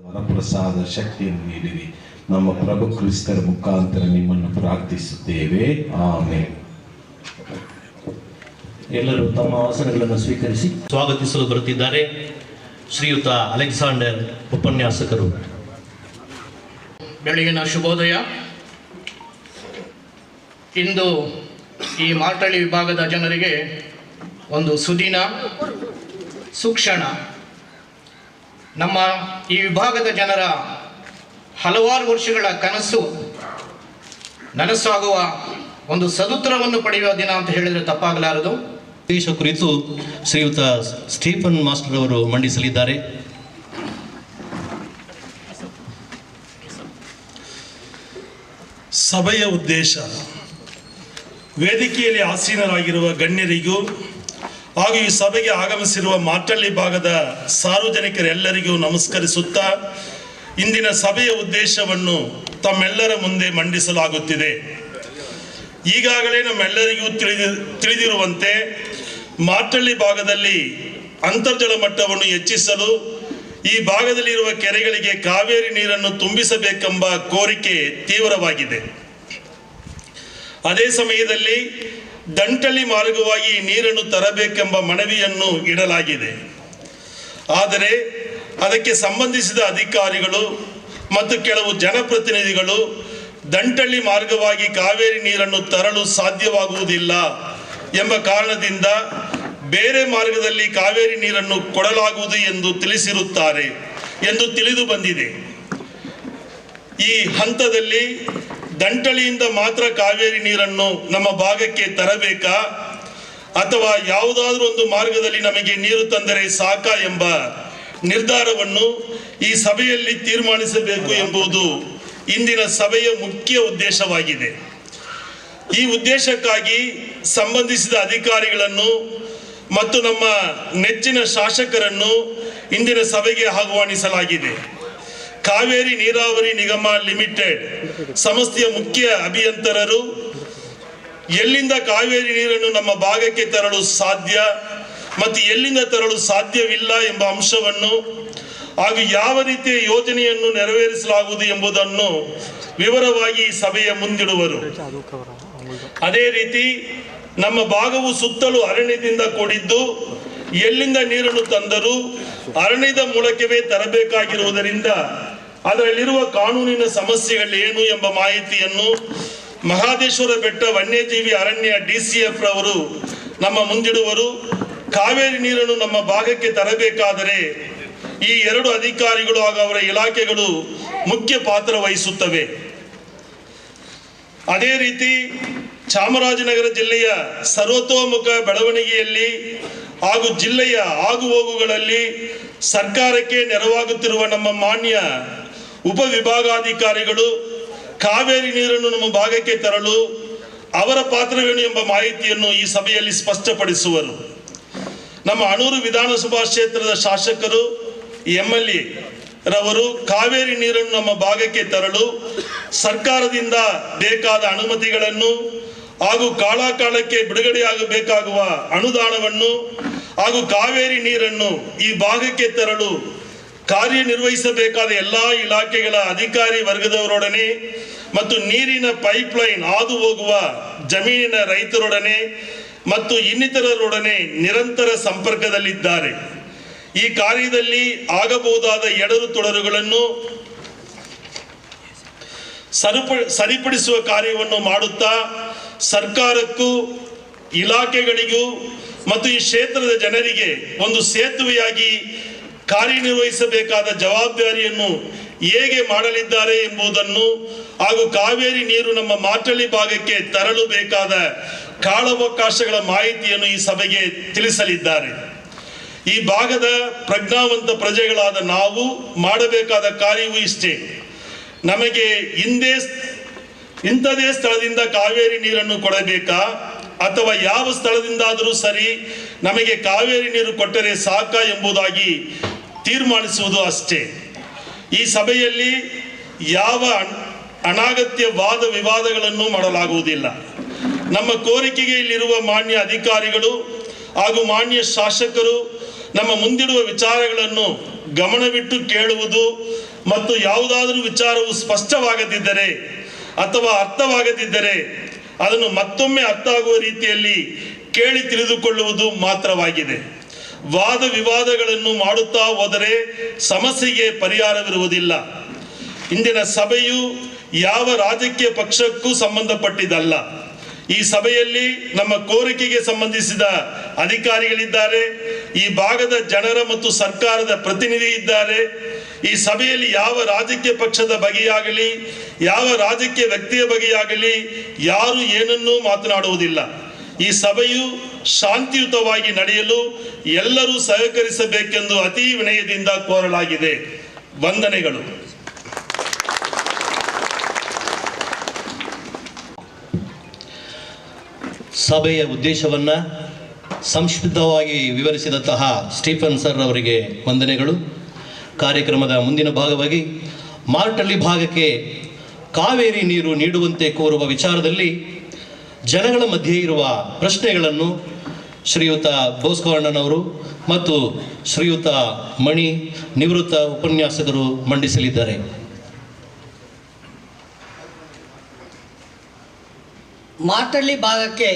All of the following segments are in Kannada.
ವರಪ್ರಸಾದ ಶಕ್ತಿಯನ್ನು ನೀಡಿರಿ. ನಮ್ಮ ಪ್ರಭು ಕ್ರಿಸ್ತರ ಮುಖಾಂತರ ನಿಮ್ಮನ್ನು ಪ್ರಾರ್ಥಿಸುತ್ತೇವೆ, ಆಮೆನ್. ಎಲ್ಲರೂ ತಮ್ಮ ಆಸನಗಳನ್ನು ಸ್ವೀಕರಿಸಿ ಸ್ವಾಗತಿಸಲು ಬರುತ್ತಿದ್ದಾರೆ ಶ್ರೀಯುತ ಅಲೆಕ್ಸಾಂಡರ್ ಉಪನ್ಯಾಸಕರು. ಬೆಳಗಿನ ಶುಭೋದಯ. ಇಂದು ಈ ಮಾರ್ಟಳ್ಳಿ ವಿಭಾಗದ ಜನರಿಗೆ ಒಂದು ಸುದಿನ, ಸುಕ್ಷಣ. ನಮ್ಮ ಈ ವಿಭಾಗದ ಜನರ ಹಲವಾರು ವರ್ಷಗಳ ಕನಸು ನನಸಾಗುವ ಒಂದು ಸದುತ್ತರವನ್ನು ಪಡೆಯುವ ದಿನ ಅಂತ ಹೇಳಿದರೆ ತಪ್ಪಾಗಲಾರದು. ದೇಶ ಕುರಿತು ಶ್ರೀಯುತ ಸ್ಟೀಫನ್ ಮಾಸ್ಟರ್ ಅವರು ಮಂಡಿಸಲಿದ್ದಾರೆ. ಸಭೆಯ ಉದ್ದೇಶ. ವೇದಿಕೆಯಲ್ಲಿ ಆಸೀನರಾಗಿರುವ ಗಣ್ಯರಿಗೂ ಹಾಗೂ ಈ ಸಭೆಗೆ ಆಗಮಿಸಿರುವ ಮಾರ್ಟಳ್ಳಿ ಭಾಗದ ಸಾರ್ವಜನಿಕರೆಲ್ಲರಿಗೂ ನಮಸ್ಕರಿಸುತ್ತಾ ಇಂದಿನ ಸಭೆಯ ಉದ್ದೇಶವನ್ನು ತಮ್ಮೆಲ್ಲರ ಮುಂದೆ ಮಂಡಿಸಲಾಗುತ್ತಿದೆ. ಈಗಾಗಲೇ ನಮ್ಮೆಲ್ಲರಿಗೂ ತಿಳಿದಿರುವಂತೆ ಮಾರ್ಟಳ್ಳಿ ಭಾಗದಲ್ಲಿ ಅಂತರ್ಜಲ ಮಟ್ಟವನ್ನು ಹೆಚ್ಚಿಸಲು ಈ ಭಾಗದಲ್ಲಿರುವ ಕೆರೆಗಳಿಗೆ ಕಾವೇರಿ ನೀರನ್ನು ತುಂಬಿಸಬೇಕೆಂಬ ಕೋರಿಕೆ ತೀವ್ರವಾಗಿದೆ. ಅದೇ ಸಮಯದಲ್ಲಿ ದಂಟಳ್ಳಿ ಮಾರ್ಗವಾಗಿ ನೀರನ್ನು ತರಬೇಕೆಂಬ ಮನವಿಯನ್ನು ಇಡಲಾಗಿದೆ. ಆದರೆ ಅದಕ್ಕೆ ಸಂಬಂಧಿಸಿದ ಅಧಿಕಾರಿಗಳು ಮತ್ತು ಕೆಲವು ಜನಪ್ರತಿನಿಧಿಗಳು ದಂಟಳ್ಳಿ ಮಾರ್ಗವಾಗಿ ಕಾವೇರಿ ನೀರನ್ನು ತರಲು ಸಾಧ್ಯವಾಗುವುದಿಲ್ಲ ಎಂಬ ಕಾರಣದಿಂದ ಬೇರೆ ಮಾರ್ಗದಲ್ಲಿ ಕಾವೇರಿ ನೀರನ್ನು ಕೊಡಲಾಗುವುದು ಎಂದು ತಿಳಿಸಿರುತ್ತಾರೆ ಎಂದು ತಿಳಿದು ಬಂದಿದೆ. ಈ ಹಂತದಲ್ಲಿ ದಂಟಳಿಯಿಂದ ಮಾತ್ರ ಕಾವೇರಿ ನೀರನ್ನು ನಮ್ಮ ಭಾಗಕ್ಕೆ ತರಬೇಕಾ ಅಥವಾ ಯಾವುದಾದ್ರೂ ಒಂದು ಮಾರ್ಗದಲ್ಲಿ ನಮಗೆ ನೀರು ತಂದರೆ ಸಾಕಾ ಎಂಬ ನಿರ್ಧಾರವನ್ನು ಈ ಸಭೆಯಲ್ಲಿ ತೀರ್ಮಾನಿಸಬೇಕು ಎಂಬುದು ಇಂದಿನ ಸಭೆಯ ಮುಖ್ಯ ಉದ್ದೇಶವಾಗಿದೆ. ಈ ಉದ್ದೇಶಕ್ಕಾಗಿ ಸಂಬಂಧಿಸಿದ ಅಧಿಕಾರಿಗಳನ್ನು ಮತ್ತು ನಮ್ಮ ನೆಚ್ಚಿನ ಶಾಸಕರನ್ನು ಇಂದಿನ ಸಭೆಗೆ ಆಹ್ವಾನಿಸಲಾಗಿದೆ. ಕಾವೇರಿ ನೀರಾವರಿ ನಿಗಮ ಲಿಮಿಟೆಡ್ ಸಂಸ್ಥೆಯ ಮುಖ್ಯ ಅಭಿಯಂತರರು ಎಲ್ಲಿಂದ ಕಾವೇರಿ ನೀರನ್ನು ನಮ್ಮ ಭಾಗಕ್ಕೆ ತರಲು ಸಾಧ್ಯ ಮತ್ತು ಎಲ್ಲಿಂದ ತರಲು ಸಾಧ್ಯವಿಲ್ಲ ಎಂಬ ಅಂಶವನ್ನು ಹಾಗೂ ಯಾವ ರೀತಿಯ ಯೋಜನೆಯನ್ನು ನೆರವೇರಿಸಲಾಗುವುದು ಎಂಬುದನ್ನು ವಿವರವಾಗಿ ಸಭೆಯ ಮುಂದಿಡುವರು. ಅದೇ ರೀತಿ ನಮ್ಮ ಭಾಗವು ಸುತ್ತಲೂ ಅರಣ್ಯದಿಂದ ಕೂಡಿದ್ದು ಎಲ್ಲಿಂದ ನೀರನ್ನು ತಂದರೂ ಅರಣ್ಯದ ಮೂಲಕವೇ ತರಬೇಕಾಗಿರುವುದರಿಂದ ಅದರಲ್ಲಿರುವ ಕಾನೂನಿನ ಸಮಸ್ಯೆಗಳೇನು ಎಂಬ ಮಾಹಿತಿಯನ್ನು ಮಹಾದೇಶ್ವರ ಬೆಟ್ಟ ವನ್ಯಜೀವಿ ಅರಣ್ಯ DCF ರವರು ನಮ್ಮ ಮುಂದಿಡುವರು. ಕಾವೇರಿ ನೀರನ್ನು ನಮ್ಮ ಭಾಗಕ್ಕೆ ತರಬೇಕಾದರೆ ಈ ಎರಡು ಅಧಿಕಾರಿಗಳು ಹಾಗೂ ಅವರ ಇಲಾಖೆಗಳು ಮುಖ್ಯ ಪಾತ್ರ ವಹಿಸುತ್ತವೆ. ಅದೇ ರೀತಿ ಚಾಮರಾಜನಗರ ಜಿಲ್ಲೆಯ ಸರ್ವತೋಮುಖ ಬೆಳವಣಿಗೆಯಲ್ಲಿ ಹಾಗೂ ಜಿಲ್ಲೆಯ ಆಗುಹೋಗುಗಳಲ್ಲಿ ಸರ್ಕಾರಕ್ಕೆ ನೆರವಾಗುತ್ತಿರುವ ನಮ್ಮ ಮಾನ್ಯ ಉಪವಿಭಾಗಾಧಿಕಾರಿಗಳು ಕಾವೇರಿ ನೀರನ್ನು ನಮ್ಮ ಭಾಗಕ್ಕೆ ತರಲು ಅವರ ಪಾತ್ರವೇನು ಎಂಬ ಮಾಹಿತಿಯನ್ನು ಈ ಸಭೆಯಲ್ಲಿ ಸ್ಪಷ್ಟಪಡಿಸುವರು. ನಮ್ಮ ಅಣೂರು ವಿಧಾನಸಭಾ ಕ್ಷೇತ್ರದ ಶಾಸಕರು MLA ರವರು ಕಾವೇರಿ ನೀರನ್ನು ನಮ್ಮ ಭಾಗಕ್ಕೆ ತರಲು ಸರ್ಕಾರದಿಂದ ಬೇಕಾದ ಅನುಮತಿಗಳನ್ನು ಹಾಗೂ ಕಾಲಕಾಲಕ್ಕೆ ಬಿಡುಗಡೆಯಾಗಬೇಕಾಗುವ ಅನುದಾನವನ್ನು ಹಾಗೂ ಕಾವೇರಿ ನೀರನ್ನು ಈ ಭಾಗಕ್ಕೆ ತರಲು ಕಾರ್ಯನಿರ್ವಹಿಸಬೇಕಾದ ಎಲ್ಲ ಇಲಾಖೆಗಳ ಅಧಿಕಾರಿ ವರ್ಗದವರೊಡನೆ ಮತ್ತು ನೀರಿನ ಪೈಪ್ಲೈನ್ ಹಾದು ಹೋಗುವ ಜಮೀನಿನ ರೈತರೊಡನೆ ಮತ್ತು ಇನ್ನಿತರರೊಡನೆ ನಿರಂತರ ಸಂಪರ್ಕದಲ್ಲಿದ್ದಾರೆ. ಈ ಕಾರ್ಯದಲ್ಲಿ ಆಗಬಹುದಾದ ಎಡರು ತೊಡರುಗಳನ್ನು ಸರಿಪಡಿಸುವ ಕಾರ್ಯವನ್ನು ಮಾಡುತ್ತಾ ಸರ್ಕಾರಕ್ಕೂ ಇಲಾಖೆಗಳಿಗೂ ಮತ್ತು ಈ ಕ್ಷೇತ್ರದ ಜನರಿಗೆ ಒಂದು ಸೇತುವೆಯಾಗಿ ಕಾರ್ಯನಿರ್ವಹಿಸಬೇಕಾದ ಜವಾಬ್ದಾರಿಯನ್ನು ಹೇಗೆ ಮಾಡಲಿದ್ದಾರೆ ಎಂಬುದನ್ನು ಹಾಗೂ ಕಾವೇರಿ ನೀರು ನಮ್ಮ ಮಾರ್ಟಳ್ಳಿ ಭಾಗಕ್ಕೆ ತರಲು ಬೇಕಾದ ಕಾಲಾವಕಾಶಗಳ ಮಾಹಿತಿಯನ್ನು ಈ ಸಭೆಗೆ ತಿಳಿಸಲಿದ್ದಾರೆ. ಈ ಭಾಗದ ಪ್ರಜ್ಞಾವಂತ ಪ್ರಜೆಗಳಾದ ನಾವು ಮಾಡಬೇಕಾದ ಕಾರ್ಯವೂ ಇಷ್ಟೇ. ನಮಗೆ ಇಂಥದೇ ಸ್ಥಳದಿಂದ ಕಾವೇರಿ ನೀರನ್ನು ಕೊಡಬೇಕಾ ಅಥವಾ ಯಾವ ಸ್ಥಳದಿಂದಾದರೂ ಸರಿ ನಮಗೆ ಕಾವೇರಿ ನೀರು ಕೊಟ್ಟರೆ ಸಾಕ ಎಂಬುದಾಗಿ ತೀರ್ಮಾನಿಸುವುದು ಅಷ್ಟೇ. ಈ ಸಭೆಯಲ್ಲಿ ಯಾವ ಅನಾಗತ್ಯ ವಾದ ವಿವಾದಗಳನ್ನು ಮಾಡಲಾಗುವುದಿಲ್ಲ. ನಮ್ಮ ಕೋರಿಕೆಗೆ ಇಲ್ಲಿರುವ ಮಾನ್ಯ ಅಧಿಕಾರಿಗಳು ಹಾಗೂ ಮಾನ್ಯ ಶಾಸಕರು ನಮ್ಮ ಮುಂದಿಡುವ ವಿಚಾರಗಳನ್ನು ಗಮನವಿಟ್ಟು ಕೇಳುವುದು ಮತ್ತು ಯಾವುದಾದರೂ ವಿಚಾರವು ಸ್ಪಷ್ಟವಾಗದಿದ್ದರೆ ಅಥವಾ ಅರ್ಥವಾಗದಿದ್ದರೆ ಅದನ್ನು ಮತ್ತೊಮ್ಮೆ ಅರ್ಥ ಆಗುವ ರೀತಿಯಲ್ಲಿ ಕೇಳಿ ತಿಳಿದುಕೊಳ್ಳುವುದು ಮಾತ್ರವಾಗಿದೆ. ವಾದ ವಿವಾದಗಳನ್ನು ಮಾಡುತ್ತಾ ಹೋದರೆ ಸಮಸ್ಯೆಗೆ ಪರಿಹಾರವಿರುವುದಿಲ್ಲ. ಇಂದಿನ ಸಭೆಯು ಯಾವ ರಾಜಕೀಯ ಪಕ್ಷಕ್ಕೂ ಸಂಬಂಧಪಟ್ಟಿದ್ದಲ್ಲ. ಈ ಸಭೆಯಲ್ಲಿ ನಮ್ಮ ಕೋರಿಕೆಗೆ ಸಂಬಂಧಿಸಿದ ಅಧಿಕಾರಿಗಳಿದ್ದಾರೆ, ಈ ಭಾಗದ ಜನರ ಮತ್ತು ಸರ್ಕಾರದ ಪ್ರತಿನಿಧಿ ಇದ್ದಾರೆ. ಈ ಸಭೆಯಲ್ಲಿ ಯಾವ ರಾಜಕೀಯ ಪಕ್ಷದ ಬಗೆಯಾಗಲಿ ಯಾವ ರಾಜಕೀಯ ವ್ಯಕ್ತಿಯ ಬಗೆಯಾಗಲಿ ಯಾರು ಏನನ್ನೂ ಮಾತನಾಡುವುದಿಲ್ಲ. ಈ ಸಭೆಯು ಶಾಂತಿಯುತವಾಗಿ ನಡೆಯಲು ಎಲ್ಲರೂ ಸಹಕರಿಸಬೇಕೆಂದು ಅತಿ ವಿನಯದಿಂದ ಕೋರಲಾಗಿದೆ. ವಂದನೆಗಳು. ಸಭೆಯ ಉದ್ದೇಶವನ್ನು ಸಂಕ್ಷಿಪ್ತವಾಗಿ ವಿವರಿಸಿದಂತಹ ಸ್ಟೀಫನ್ ಸರ್ ಅವರಿಗೆ ವಂದನೆಗಳು. ಕಾರ್ಯಕ್ರಮದ ಮುಂದಿನ ಭಾಗವಾಗಿ ಮಾರ್ಟಳ್ಳಿ ಭಾಗಕ್ಕೆ ಕಾವೇರಿ ನೀರು ನೀಡುವಂತೆ ಕೋರುವ ವಿಚಾರದಲ್ಲಿ ಜನಗಳ ಮಧ್ಯೆ ಇರುವ ಪ್ರಶ್ನೆಗಳನ್ನು ಶ್ರೀಯುತ ಬೋಸ್ಕವಣ್ಣನವರು ಮತ್ತು ಶ್ರೀಯುತ ಮಣಿ ನಿವೃತ್ತ ಉಪನ್ಯಾಸಕರು ಮಂಡಿಸಲಿದ್ದಾರೆ. ಮಾರ್ಟಳ್ಳಿ ಭಾಗಕ್ಕೆ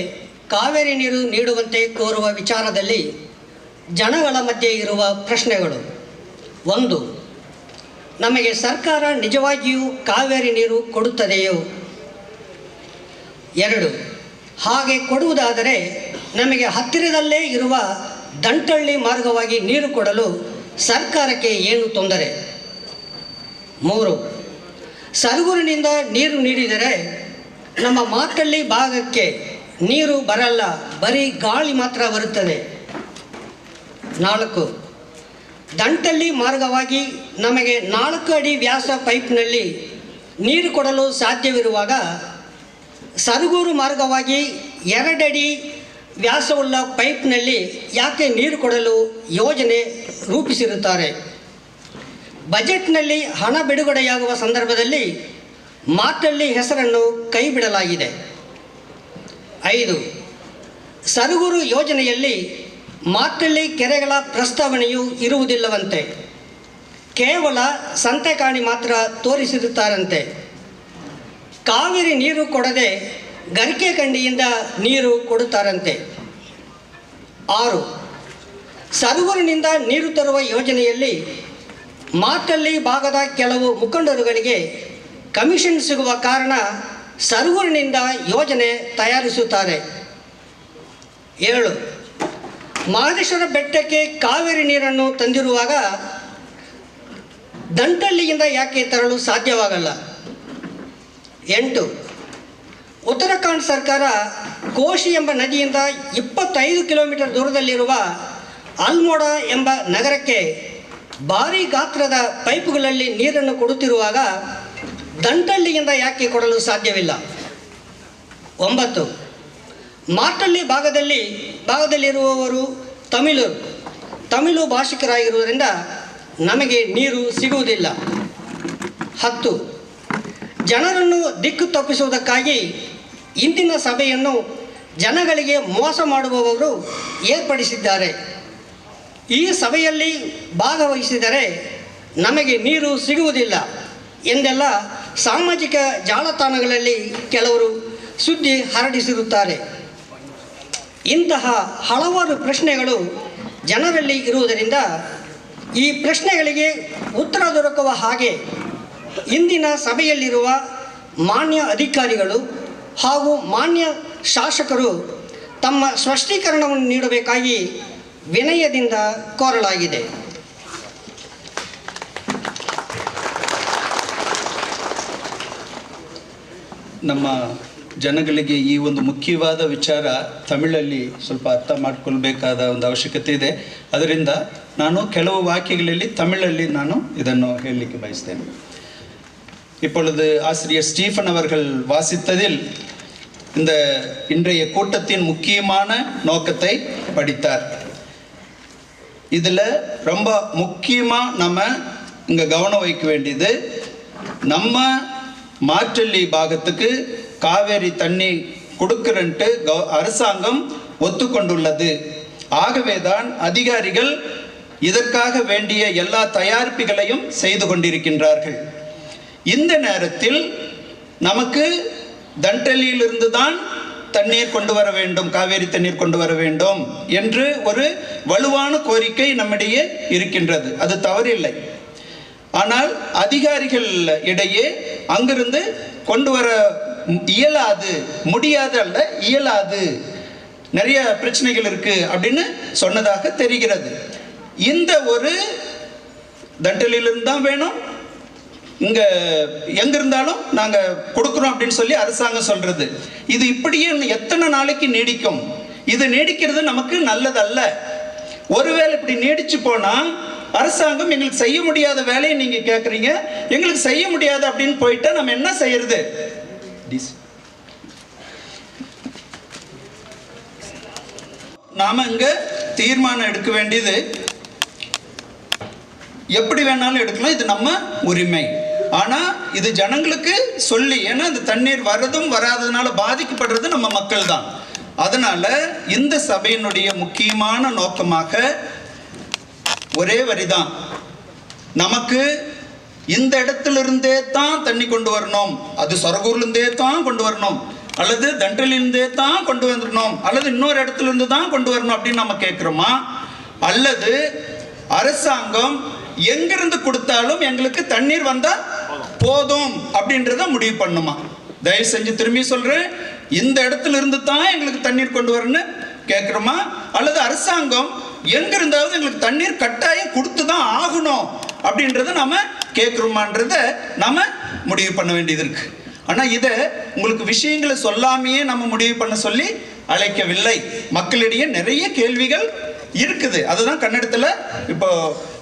ಕಾವೇರಿ ನೀರು ನೀಡುವಂತೆ ಕೋರುವ ವಿಚಾರದಲ್ಲಿ ಜನಗಳ ಮಧ್ಯೆ ಇರುವ ಪ್ರಶ್ನೆಗಳು: 1. ನಮಗೆ ಸರ್ಕಾರ ನಿಜವಾಗಿಯೂ ಕಾವೇರಿ ನೀರು ಕೊಡುತ್ತದೆಯೋ? 2. ಹಾಗೆ ಕೊಡುವುದಾದರೆ ನಮಗೆ ಹತ್ತಿರದಲ್ಲೇ ಇರುವ ದಂಟಳ್ಳಿ ಮಾರ್ಗವಾಗಿ ನೀರು ಕೊಡಲು ಸರ್ಕಾರಕ್ಕೆ ಏನು ತೊಂದರೆ? 3. ಸರಗೂರಿನಿಂದ ನೀರು ನೀಡಿದರೆ ನಮ್ಮ ಮಾರ್ಟಳ್ಳಿ ಭಾಗಕ್ಕೆ ನೀರು ಬರಲ್ಲ, ಬರೀ ಗಾಳಿ ಮಾತ್ರ ಬರುತ್ತದೆ. 4. ದಂಟಳ್ಳಿ ಮಾರ್ಗವಾಗಿ ನಮಗೆ 4 ಅಡಿ ವ್ಯಾಸ ಪೈಪ್ನಲ್ಲಿ ನೀರು ಕೊಡಲು ಸಾಧ್ಯವಿರುವಾಗ ಸರಗೂರು ಮಾರ್ಗವಾಗಿ 2 ಅಡಿ ವ್ಯಾಸವುಳ್ಳ ಪೈಪ್ನಲ್ಲಿ ಯಾಕೆ ನೀರು ಕೊಡಲು ಯೋಜನೆ ರೂಪಿಸಿರುತ್ತಾರೆ? ಬಜೆಟ್ನಲ್ಲಿ ಹಣ ಬಿಡುಗಡೆಯಾಗುವ ಸಂದರ್ಭದಲ್ಲಿ ಮಾರ್ಟಳ್ಳಿ ಹೆಸರನ್ನು ಕೈ ಬಿಡಲಾಗಿದೆ. 5. ಸರಗೂರು ಯೋಜನೆಯಲ್ಲಿ ಮಾರ್ಟಳ್ಳಿ ಕೆರೆಗಳ ಪ್ರಸ್ತಾವನೆಯು ಇರುವುದಿಲ್ಲವಂತೆ, ಕೇವಲ ಸಂತೆಕಾಣಿ ಮಾತ್ರ ತೋರಿಸಿರುತ್ತಾರಂತೆ. ಕಾವೇರಿ ನೀರು ಕೊಡದೆ ಗರಿಕೆ ಕಂಡಿಯಿಂದ ನೀರು ಕೊಡುತ್ತಾರಂತೆ. 6. ಸರಗೂರಿನಿಂದ ನೀರು ತರುವ ಯೋಜನೆಯಲ್ಲಿ ಮಾರ್ಟಳ್ಳಿ ಭಾಗದ ಕೆಲವು ಮುಖಂಡರುಗಳಿಗೆ ಕಮಿಷನ್ ಸಿಗುವ ಕಾರಣ ಸರಗೂರಿನಿಂದ ಯೋಜನೆ ತಯಾರಿಸುತ್ತಾರೆ. 7. ಮಹದೇಶ್ವರ ಬೆಟ್ಟಕ್ಕೆ ಕಾವೇರಿ ನೀರನ್ನು ತಂದಿರುವಾಗ ದಂಟಳ್ಳಿಯಿಂದ ಯಾಕೆ ತರಲು ಸಾಧ್ಯವಾಗಲ್ಲ? 8. ಉತ್ತರಾಖಂಡ್ ಸರ್ಕಾರ ಕೋಶಿ ಎಂಬ ನದಿಯಿಂದ 25 ಕಿಲೋಮೀಟರ್ ದೂರದಲ್ಲಿರುವ ಅಲ್ಮೋಡ ಎಂಬ ನಗರಕ್ಕೆ ಭಾರೀ ಗಾತ್ರದ ಪೈಪುಗಳಲ್ಲಿ ನೀರನ್ನು ಕೊಡುತ್ತಿರುವಾಗ ದಂಟಳ್ಳಿಯಿಂದ ಯಾಕೆ ಕೊಡಲು ಸಾಧ್ಯವಿಲ್ಲ? 9. ಮಾರ್ಟಳ್ಳಿ ಭಾಗದಲ್ಲಿರುವವರು ತಮಿಳು ಭಾಷಿಕರಾಗಿರುವುದರಿಂದ ನಮಗೆ ನೀರು ಸಿಗುವುದಿಲ್ಲ. 10. ಜನರನ್ನು ದಿಕ್ಕು ತಪ್ಪಿಸುವುದಕ್ಕಾಗಿ ಇಂದಿನ ಸಭೆಯನ್ನು ಜನಗಳಿಗೆ ಮೋಸ ಮಾಡುವವರು ಏರ್ಪಡಿಸಿದ್ದಾರೆ. ಈ ಸಭೆಯಲ್ಲಿ ಭಾಗವಹಿಸಿದರೆ ನಮಗೆ ನೀರು ಸಿಗುವುದಿಲ್ಲ ಎಂದೆಲ್ಲ ಸಾಮಾಜಿಕ ಜಾಲತಾಣಗಳಲ್ಲಿ ಕೆಲವರು ಸುದ್ದಿ ಹರಡಿಸಿರುತ್ತಾರೆ. ಇಂತಹ ಹಲವಾರು ಪ್ರಶ್ನೆಗಳು ಜನರಲ್ಲಿ ಇರುವುದರಿಂದ ಈ ಪ್ರಶ್ನೆಗಳಿಗೆ ಉತ್ತರ ದೊರಕುವ ಹಾಗೆ ಇಂದಿನ ಸಭೆಯಲ್ಲಿರುವ ಮಾನ್ಯ ಅಧಿಕಾರಿಗಳು ಹಾಗೂ ಮಾನ್ಯ ಶಾಸಕರು ತಮ್ಮ ಸ್ಪಷ್ಟೀಕರಣವನ್ನು ನೀಡಬೇಕಾಗಿ ವಿನಯದಿಂದ ಕೋರಲಾಗಿದೆ. ನಮ್ಮ ಜನಗಳಿಗೆ ಈ ಒಂದು ಮುಖ್ಯವಾದ ವಿಚಾರ ತಮಿಳಲ್ಲಿ ಸ್ವಲ್ಪ ಅರ್ಥ ಮಾಡಿಕೊಳ್ಬೇಕಾದ ಒಂದು ಅವಶ್ಯಕತೆ ಇದೆ. ಅದರಿಂದ ನಾನು ಕೆಲವು ವಾಕ್ಯಗಳಲ್ಲಿ ತಮಿಳಲ್ಲಿ ನಾನು ಇದನ್ನು ಹೇಳಲಿಕ್ಕೆ ಬಯಸ್ತೇನೆ. இப்பொழுது ஆசிரியர் ஸ்டீஃபன் அவர்கள் வாசித்ததில் இந்த இன்றைய கூட்டத்தின் முக்கியமான நோக்கத்தை படித்தார். இதில் ரொம்ப முக்கியமாக நம்ம இங்கே கவனம் வைக்க வேண்டியது, நம்ம மாற்றள்ளி பாகத்துக்கு காவேரி தண்ணி கொடுக்குறன்ட்டு அரசாங்கம் ஒத்துக்கொண்டுள்ளது. ஆகவே தான் அதிகாரிகள் இதற்காக வேண்டிய எல்லா தயாரிப்புகளையும் செய்து கொண்டிருக்கின்றார்கள். இந்த நேரத்தில் நமக்கு தண்டலியிலிருந்து தான் தண்ணீர் கொண்டு வர வேண்டும், காவேரி தண்ணீர் கொண்டு வர வேண்டும் என்று ஒரு வலுவான கோரிக்கை நம்மிடையே இருக்கின்றது. அது தவறில்லை. ஆனால் அதிகாரிகள் இடையே அங்கிருந்து கொண்டு வர இயலாது, முடியாது அல்ல, இயலாது, நிறைய பிரச்சனைகள் இருக்கு அப்படின்னு சொன்னதாக தெரிகிறது. இந்த ஒரு தண்டலிலிருந்து தான் வேணும், இங்க எங்க இருந்தாலும் நாங்க கொடுக்கிறோம் அப்படின்னு சொல்லி அரசாங்கம் சொல்றது. இது இப்படியே எத்தனை நாளைக்கு நீடிக்கும்? இது நீடிக்கிறது நமக்கு நல்லதல்ல. ஒருவேளை இப்படி நீடிச்சு போனா அரசாங்கம் எங்களுக்கு செய்ய முடியாத வேலையை நீங்க கேட்குறீங்க, எங்களுக்கு செய்ய முடியாது அப்படின்னு போயிட்டா நம்ம என்ன செய்யறது? நாம இங்க தீர்மானம் எடுக்க வேண்டியது, எப்படி வேணாலும் எடுக்கலாம், இது நம்ம உரிமை. ஆனா இது ஜனங்களுக்கு சொல்லி, ஏன்னா இந்த தண்ணீர் வரதும் வராததுனால பாதிக்கப்படுறது நம்ம மக்கள் தான். அதனால இந்த சபையினுடைய முக்கியமான நோக்கமாக ஒரே வரிதான், நமக்கு இந்த இடத்திலிருந்தே தான் தண்ணி கொண்டு வரணும், அது சொரகூர்லேருந்தே தான் கொண்டு வரணும், அல்லது தண்டலிருந்தே தான் கொண்டு வந்துடணும், அல்லது இன்னொரு இடத்துல இருந்து தான் கொண்டு வரணும் அப்படின்னு நம்ம கேட்குறோமா, அல்லது அரசாங்கம் எங்கிருந்து கொடுத்தாலும் எங்களுக்கு தண்ணீர் வந்தா போதும் அப்படின்றத முடிவு பண்ணுமா? தயவு செஞ்சு திரும்பி சொல்றேன், இந்த இடத்துல இருந்து தான் எங்களுக்கு தண்ணீர் கொண்டு வரணும்னு கேட்குறோமா, அல்லது அரசாங்கம் எங்க இருந்தாவது எங்களுக்கு தண்ணீர் கட்டாயம் கொடுத்து தான் ஆகணும் அப்படின்றத நாம கேட்குறோமான்றத நாம முடிவு பண்ண வேண்டியது இருக்கு. ஆனா இதை உங்களுக்கு விஷயங்களை சொல்லாமையே நம்ம முடிவு பண்ண சொல்லி அழைக்கவில்லை. மக்களிடையே நிறைய கேள்விகள் இருக்குது. அதுதான் கன்னடத்துல இப்போ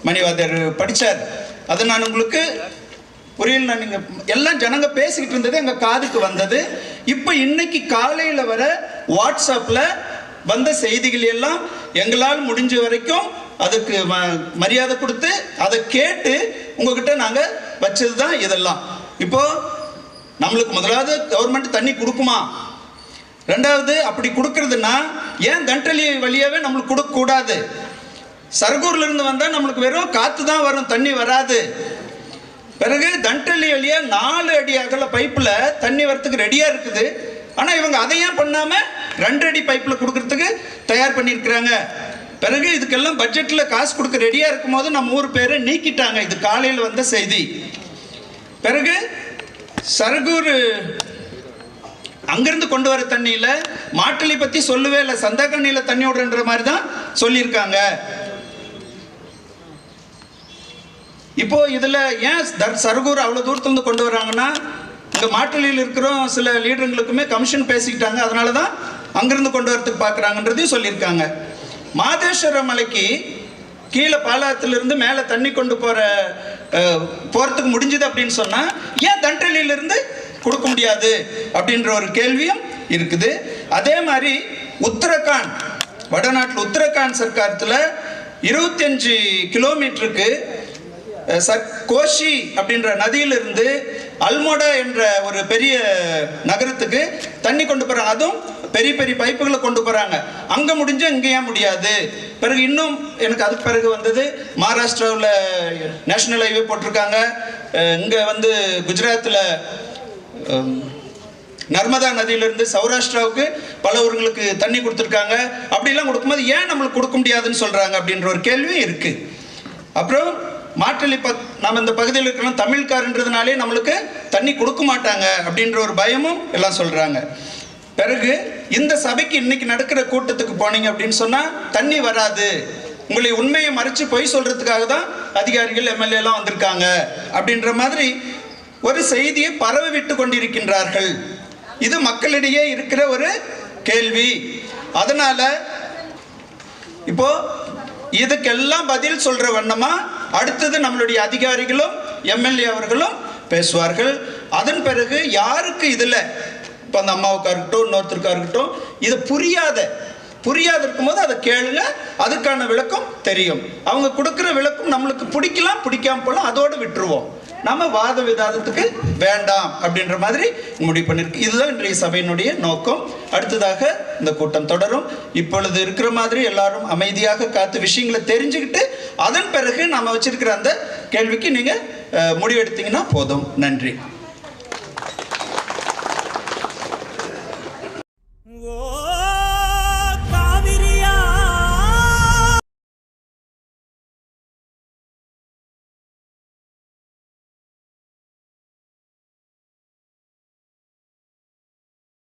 மணிவாதர் படிச்சார். அதை நான் உங்களுக்கு புரியல, நீங்க எல்லாம் ஜனங்க பேசிக்கிட்டு இருந்தது எங்க காதுக்கு வந்தது. இப்போ இன்னைக்கு காலையில வர வாட்ஸ்அப்ல வந்த செய்திகள் எல்லாம் எங்களால் முடிஞ்ச வரைக்கும் அதுக்கு மரியாதை கொடுத்து அதை கேட்டு உங்ககிட்ட நாங்க வச்சதுதான் இதெல்லாம். இப்போ நம்மளுக்கு முதலாவது கவர்மெண்ட் தண்ணி கொடுக்குமா, ரெண்டாவது அப்படி கொடுக்கறதுன்னா ஏன் தண்டலி வழியாவே நம்மளுக்கு கொடுக்க கூடாது? சரகூர்ல இருந்து வந்தா நம்மளுக்கு வெறும் காத்து தான் வரும், தண்ணி வராது. பிறகு தண்டலி வழியா 4 அடி அகல பைப்ல தண்ணி வரத்துக்கு ரெடியா இருக்குது. ஆனா இவங்க அதை ஏன் பண்ணாம 2 அடி பைப்ல கொடுக்கறதுக்கு தயார் பண்ணியிருக்கிறாங்க. பிறகு இதுக்கெல்லாம் பட்ஜெட்ல காசு கொடுக்க ரெடியா இருக்கும் போது நம்ம ஊர் பேரை நீக்கிட்டாங்க. இது காலையில் வந்த செய்தி. பிறகு சரகூர் அங்கிருந்து கொண்டு வர தண்ணியில மாட்டலி பத்தி சொல்லவே இல்லை, சந்தகண்ணியில தண்ணி விடுற மாதிரி தான் சொல்லியிருக்காங்க. இப்போ இதுல ஏன் சரகூர் அவ்வளவு தூரத்துல இருந்து கொண்டு வராங்கன்னா, இங்க மாட்டலியில் இருக்கிற சில லீடருங்களுக்குமே கமிஷன் பேசிக்கிட்டாங்க, அதனாலதான் அங்கிருந்து கொண்டு வரதுக்கு பாக்குறாங்கன்றதையும் சொல்லியிருக்காங்க. மாதேஸ்வர மலைக்கு கீழே பாலாத்திலிருந்து மேலே தண்ணி கொண்டு போறதுக்கு முடிஞ்சது அப்படின்னு சொன்னா ஏன் தண்டலியிலிருந்து கொடுக்க முடியாது அப்படின்ற ஒரு கேள்வியும் இருக்குது. அதே மாதிரி உத்தரகாண்ட், வடநாட்டில் உத்தரகாண்ட் சர்க்காரத்தில் 25 கிலோமீட்டருக்கு கோஷி அப்படின்ற நதியிலிருந்து அல்மோடா என்ற ஒரு பெரிய நகரத்துக்கு தண்ணி கொண்டு போறாங்க. அதுவும் பெரிய பெரிய பைப்புகளை கொண்டு போறாங்க. அங்க முடிஞ்ச இங்க ஏன் முடியாது? பிறகு இன்னும் எனக்கு அதுக்கு பிறகு வந்தது, மகாராஷ்டிராவில் நேஷனல் ஹைவே போட்டிருக்காங்க. இங்க வந்து குஜராத்தில் நர்மதா நதியிலிருந்து சௌராஷ்டிராவுக்கு பல ஊர்களுக்கு தண்ணி கொடுத்துருக்காங்க. அப்படிலாம் கொடுக்கும்போது ஏன் நம்மளுக்கு கொடுக்க முடியாதுன்னு சொல்றாங்க அப்படின்ற ஒரு கேள்வி இருக்கு. அப்புறம் மாற்றலி நம்ம இந்த பகுதியில் இருக்கிறோம், தமிழ்காரன்றதுனாலே நம்மளுக்கு தண்ணி கொடுக்க மாட்டாங்க அப்படின்ற ஒரு பயமும் எல்லாம் சொல்றாங்க. பிறகு இந்த சபைக்கு இன்னைக்கு நடக்கிற கூட்டத்துக்கு போனீங்க அப்படின்னு சொன்னா தண்ணி வராது, உங்களை உண்மையை மறைச்சு பொய் சொல்றதுக்காக தான் அதிகாரிகள் எம்எல்ஏ எல்லாம் வந்திருக்காங்க அப்படின்ற மாதிரி ஒரு செய்தியை பரவி விட்டு கொண்டிருக்கின்றார்கள். இது மக்களிடையே இருக்கிற ஒரு கேள்வி. அதனால இப்போ இதுக்கெல்லாம் பதில் சொல்ற வண்ணமா அடுத்தது நம்மளுடைய அதிகாரிகளும் எம்எல்ஏ அவர்களும் பேசுவார்கள். அதன் பிறகு யாருக்கு இதுல இப்போ அந்த அம்மாவுக்கா இருக்கட்டும் இன்னொருத்தருக்கா இருக்கட்டும் இது புரியாத புரியாது இருக்கும்போது அதை கேளுங்க, அதுக்கான விளக்கம் தெரியும். அவங்க கொடுக்குற விளக்கம் நம்மளுக்கு பிடிக்கலாம், பிடிக்காம போகலாம், அதோடு விட்டுருவோம். நம்ம வாத விவாதத்துக்கு வேண்டாம் அப்படின்ற மாதிரி முடிவு பண்ணிருக்கு. இதுதான் இன்றைய சபையினுடைய நோக்கம். அடுத்ததாக இந்த கூட்டம் தொடரும். இப்பொழுது இருக்கிற மாதிரி எல்லாரும் அமைதியாக காத்து விஷயங்களை தெரிஞ்சுக்கிட்டு அதன் பிறகு நம்ம வச்சிருக்கிற அந்த கேள்விக்கு நீங்க முடிவெடுத்தீங்கன்னா போதும். நன்றி.